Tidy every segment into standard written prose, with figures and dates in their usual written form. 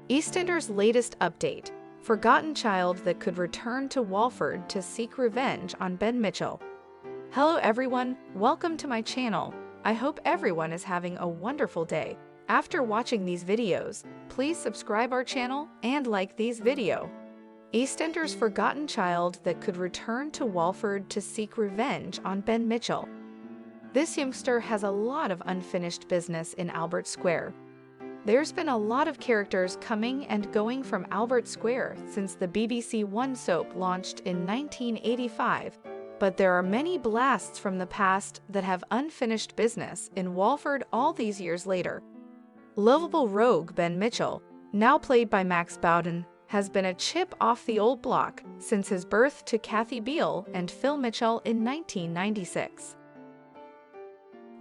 EastEnders' latest update: forgotten child that could return to Walford to seek revenge on Ben Mitchell. Hello everyone, welcome to my channel. I hope everyone is having a wonderful day. After watching these videos, please subscribe our channel and like these video. EastEnders' forgotten child that could return to Walford to seek revenge on Ben Mitchell. This youngster has a lot of unfinished business in Albert Square. There's been a lot of characters coming and going from Albert Square since the BBC One soap launched in 1985, but there are many blasts from the past that have unfinished business in Walford all these years later. Lovable rogue Ben Mitchell, now played by Max Bowden, has been a chip off the old block since his birth to Kathy Beale and Phil Mitchell in 1996.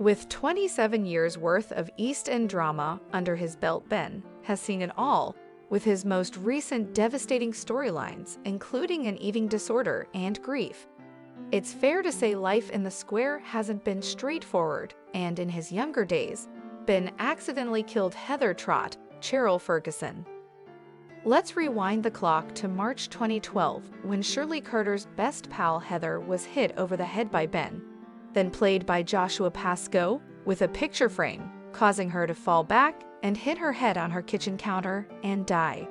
With 27 years' worth of East End drama under his belt, Ben has seen it all, with his most recent devastating storylines, including an eating disorder and grief. It's fair to say life in the square hasn't been straightforward, and in his younger days, Ben accidentally killed Heather Trott, Cheryl Ferguson. Let's rewind the clock to March 2012, when Shirley Carter's best pal Heather was hit over the head by Ben, then played by Joshua Pascoe, with a picture frame, causing her to fall back and hit her head on her kitchen counter and die.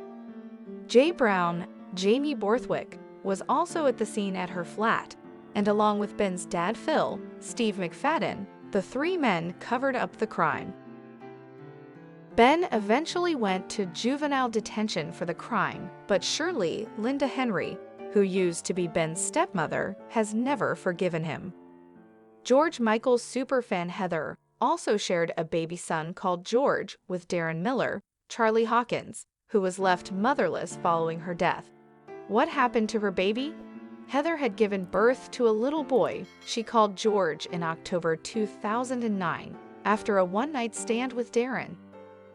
Jay Brown, Jamie Borthwick, was also at the scene at her flat, and along with Ben's dad Phil, Steve McFadden, the three men covered up the crime. Ben eventually went to juvenile detention for the crime, but Shirley, Linda Henry, who used to be Ben's stepmother, has never forgiven him. George Michael's superfan Heather also shared a baby son called George with Darren Miller, Charlie Hawkins, who was left motherless following her death. What happened to her baby? Heather had given birth to a little boy she called George in October 2009 after a one-night stand with Darren.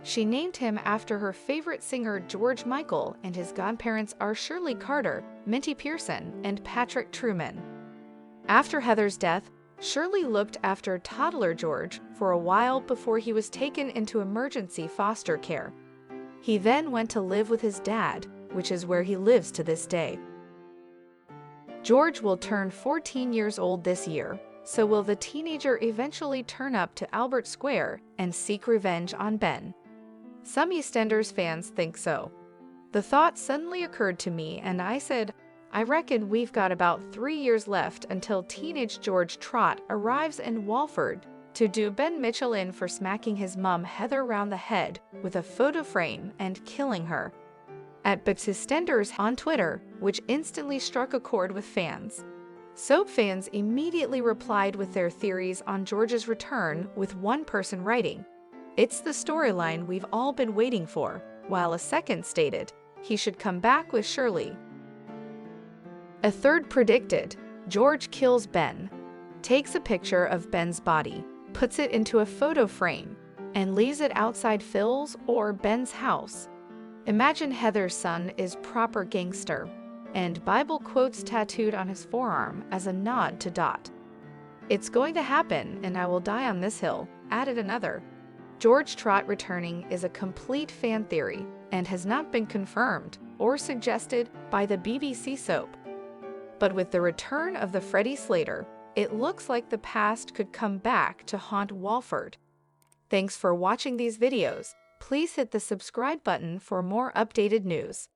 She named him after her favorite singer George Michael, and his godparents are Shirley Carter, Minty Pearson, and Patrick Truman. After Heather's death, Shirley looked after toddler George for a while before he was taken into emergency foster care. He then went to live with his dad, which is where he lives to this day. George will turn 14 years old this year, so will the teenager eventually turn up to Albert Square and seek revenge on Ben? Some EastEnders fans think so. The thought suddenly occurred to me and I said, I reckon we've got about 3 years left until teenage George Trott arrives in Walford to do Ben Mitchell in for smacking his mom Heather round the head with a photo frame and killing her. At EastEnders on Twitter, which instantly struck a chord with fans. Soap fans immediately replied with their theories on George's return, with one person writing, "It's the storyline we've all been waiting for," while a second stated, "He should come back with Shirley." A third predicted, George kills Ben, takes a picture of Ben's body, puts it into a photo frame, and leaves it outside Phil's or Ben's house. Imagine Heather's son is proper gangster, and Bible quotes tattooed on his forearm as a nod to Dot. "It's going to happen, and I will die on this hill," added another. George Trott returning is a complete fan theory and has not been confirmed or suggested by the BBC soap. But with the return of the Freddie Slater, it looks like the past could come back to haunt Walford. Thanks for watching these videos. Please hit the subscribe button for more updated news.